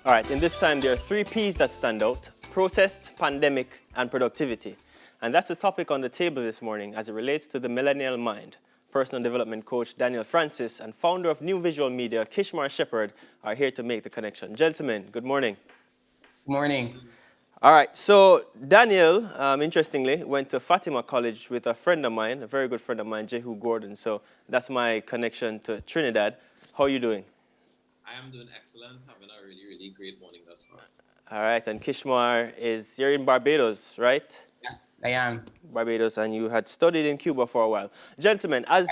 All right, in this time, there are three P's that stand out: protest, pandemic, and productivity. And that's the topic on the table this morning as it relates to the Millennial Mind. Personal development coach Daniel Francis and founder of New Visual Media, Kishmar Shepherd, are here to make the connection. Gentlemen, good morning. Good morning. All right, so Daniel, interestingly, went to Fatima College with a friend of mine, a very good friend of mine, Jehu Gordon. So that's my connection to Trinidad. How are you doing? I am doing excellent, having a really, really great morning thus far. All right, and Kishmar you're in Barbados, right? Yeah, I am. Barbados, and you had studied in Cuba for a while. Gentlemen, Right.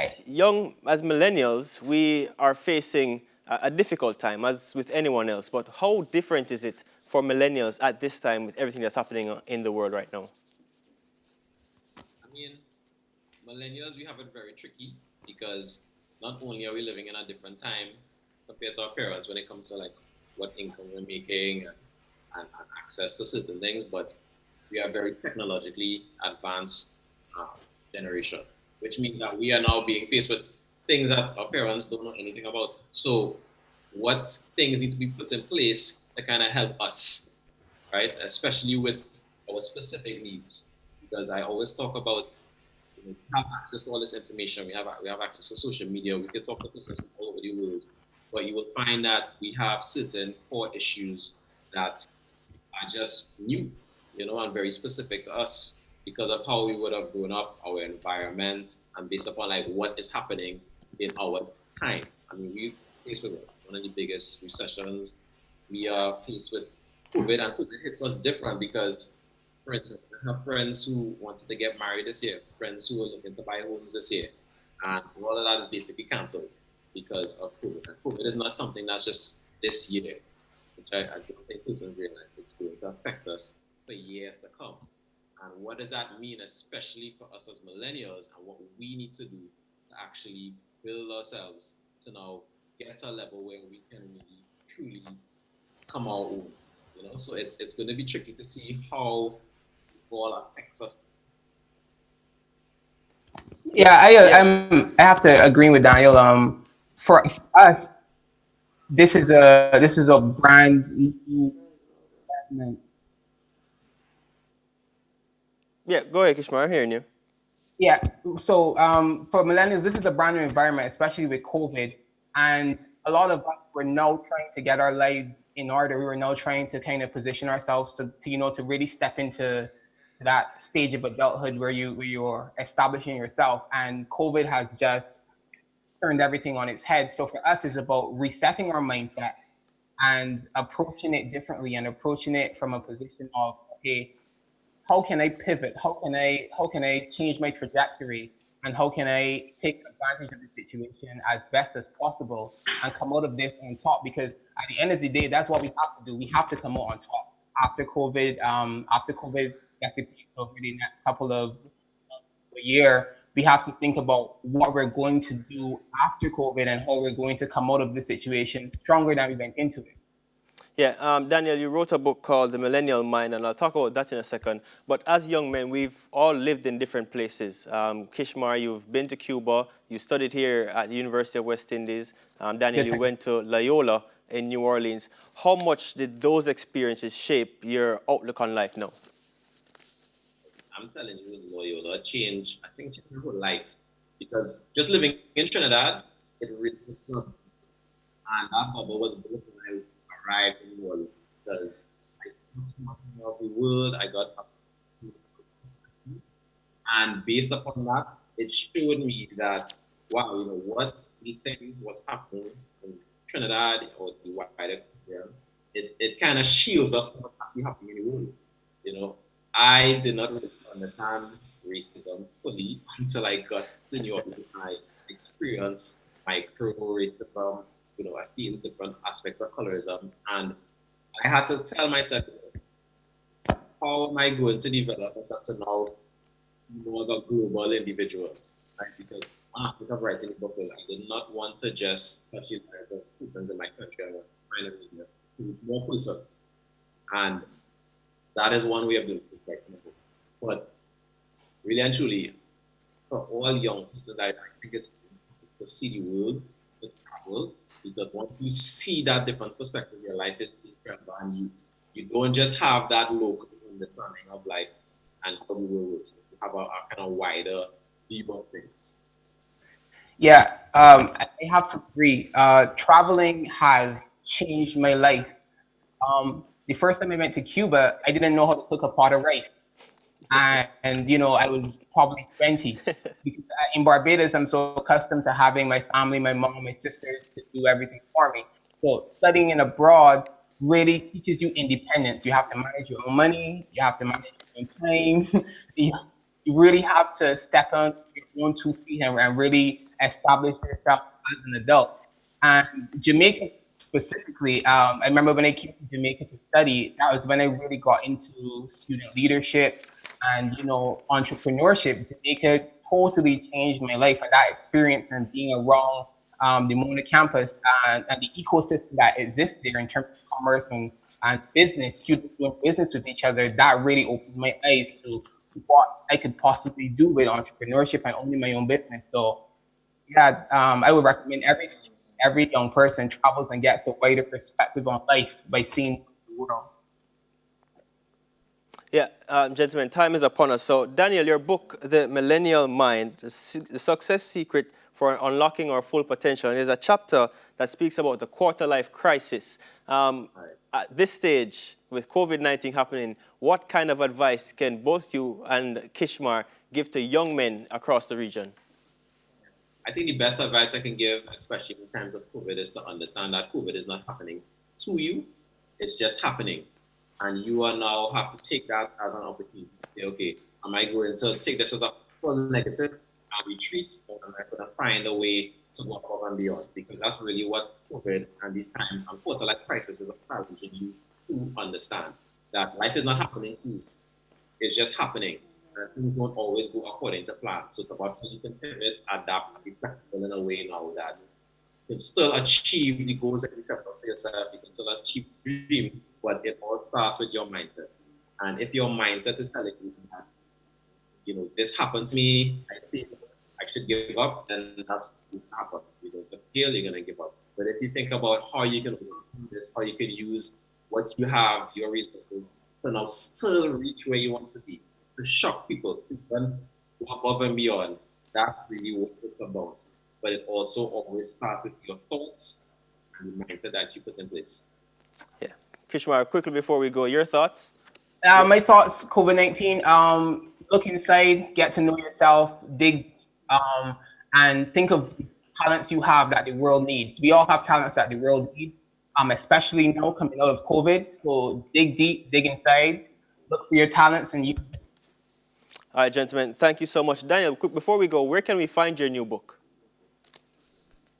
as millennials, we are facing a difficult time, as with anyone else. But how different is it for millennials at this time with everything that's happening in the world right now? I mean, millennials, we have it very tricky because not only are we living in a different time compared to our parents when it comes to like what income we're making and access to certain things, but we are very technologically advanced generation, which means that we are now being faced with things that our parents don't know anything about. So, what things need to be put in place to kind of help us, right? Especially with our specific needs, because I always talk about we have access to all this information. We have access to social media. We can talk to people all over the world, but you will find that we have certain core issues that are just new, and very specific to us because of how we would have grown up, our environment, and based upon like what is happening in our time. I mean, we faced with one of the biggest recessions. We are faced with COVID, and COVID hits us different because, for instance, I have friends who wanted to get married this year, friends who are looking to buy homes this year, and all of that is basically cancelled because of COVID. And COVID is not something that's just this year, which I don't think personally realize it's going to affect us for years to come. And what does that mean, especially for us as millennials, and what we need to do to actually build ourselves to now get to a level where we can really truly come our own. So it's going to be tricky to see how all affects us. Yeah, Yeah, I have to agree with Daniel. For us, this is a brand new environment. yeah. Go ahead, Kishmar. I'm hearing you. Yeah. So for millennials, this is a brand new environment, especially with COVID, and a lot of us were now trying to get our lives in order. We were now trying to kind of position ourselves to really step into that stage of adulthood where you're establishing yourself, and COVID has just turned everything on its head. So for us, it's about resetting our mindsets and approaching it differently and approaching it from a position of, okay, how can I pivot? How can I change my trajectory? And how can I take advantage of the situation as best as possible and come out of this on top? Because at the end of the day, that's what we have to do. We have to come out on top after COVID. After COVID gets it over the next couple of a year, we have to think about what we're going to do after COVID and how we're going to come out of this situation stronger than we went into it. Yeah, Daniel, you wrote a book called The Millennial Mind, and I'll talk about that in a second. But as young men, we've all lived in different places. Kishmar, you've been to Cuba. You studied here at the University of West Indies. Daniel, Good you thing. went to Loyola in New Orleans. How much did those experiences shape your outlook on life now? I'm telling you, Loyola changed, I think, changed my whole life because just living in Trinidad, it really was. And that bubble was burst when I arrived in New Orleans because I saw so much more of the world. I got up, and based upon that, it showed me that wow, what we think what's happening in Trinidad or the wider Caribbean, it kind of shields us from what's actually happening in the world. You know, I did not really understand racism fully until I got to New York and I experienced micro racism, I see in different aspects of colorism. And I had to tell myself, how am I going to develop myself to now be more of a global individual? Right? Because after writing the book, I did not want to just touch the lives of persons in my country. I want to find a media to reach more persons. And that is one way of doing it, writing a book. But really and truly, for all young persons, I think it's important to see the world, to travel, because once you see that different perspective, your life is and you don't just have that local understanding of life and how the world works. You have a kind of wider view of things. Yeah, I have to agree. Traveling has changed my life. The first time I went to Cuba, I didn't know how to cook a pot of rice. And I was probably 20. Because in Barbados, I'm so accustomed to having my family, my mom, my sisters to do everything for me. So studying in abroad really teaches you independence. You have to manage your own money. You have to manage your own time. you, you really have to step on your own 2 feet and really establish yourself as an adult. And Jamaica specifically, I remember when I came to Jamaica to study, that was when I really got into student leadership and entrepreneurship. Jamaica totally changed my life, and that experience and being around the Mona campus and the ecosystem that exists there in terms of commerce and business, students doing business with each other, that really opened my eyes to what I could possibly do with entrepreneurship and owning my own business. So yeah, I would recommend every young person travels and gets a wider perspective on life by seeing the world. Yeah, gentlemen, time is upon us. So, Daniel, your book, The Millennial Mind, the Success Secret for Unlocking Our Full Potential, and there's a chapter that speaks about the quarter-life crisis. At this stage, with COVID-19 happening, what kind of advice can both you and Kishmar give to young men across the region? I think the best advice I can give, especially in times of COVID, is to understand that COVID is not happening to you. It's just happening. And you are now have to take that as an opportunity. Say, okay, am I going to take this as a full negative and retreat, or am I going to find a way to go above and beyond? Because that's really what COVID and these times and quarter-life crisis is challenging you to understand that life is not happening to you. It's just happening. And things don't always go according to plan. So it's about how you can pivot, adapt, and be flexible in a way now that you can still achieve the goals that you set up for yourself. You can still achieve dreams, but it all starts with your mindset. And if your mindset is telling you that, this happened to me, I think I should give up, then that's what's going to happen. You're going to fail, you're going to give up. But if you think about how you can overcome this, how you can use what you have, your resources, to now still reach where you want to be, to shock people, to go above and beyond, that's really what it's about. But it also always starts with your thoughts and the mindset that you put in place. Yeah. Kishmar, quickly before we go, your thoughts? My thoughts, COVID-19, look inside, get to know yourself, dig, and think of the talents you have that the world needs. We all have talents that the world needs, especially now coming out of COVID. So dig deep, dig inside, look for your talents and use them. All right, gentlemen, thank you so much. Daniel, quick, before we go, where can we find your new book?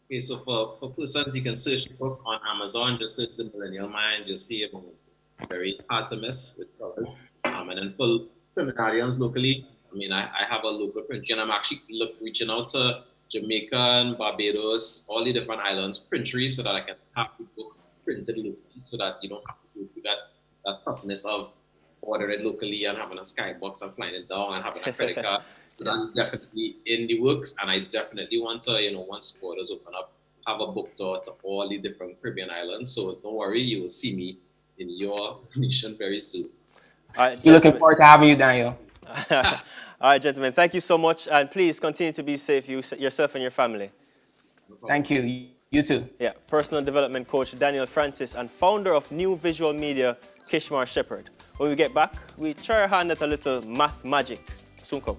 Okay, so for persons, you can search the book on Amazon. Just search The Millennial Mind. You'll see it very hard to miss with colors. And then for Trinidadians locally, I have a local print, and I'm actually reaching out to Jamaica and Barbados, all the different islands, printeries, so that I can have the book printed locally, so that you don't have to go through that toughness of ordering it locally and having a skybox and flying it down and having a credit card. So that's definitely in the works, and I definitely want to, once borders open up, have a book tour to all the different Caribbean islands. So don't worry, you will see me in your nation very soon. We're looking forward to having you, Daniel. All right, gentlemen, thank you so much, and please continue to be safe, yourself and your family. No Thank you. You too. Yeah, personal development coach Daniel Francis and founder of New Visual Media, Kishmar Shepherd. When we get back, we try our hand at a little math magic. Soon come.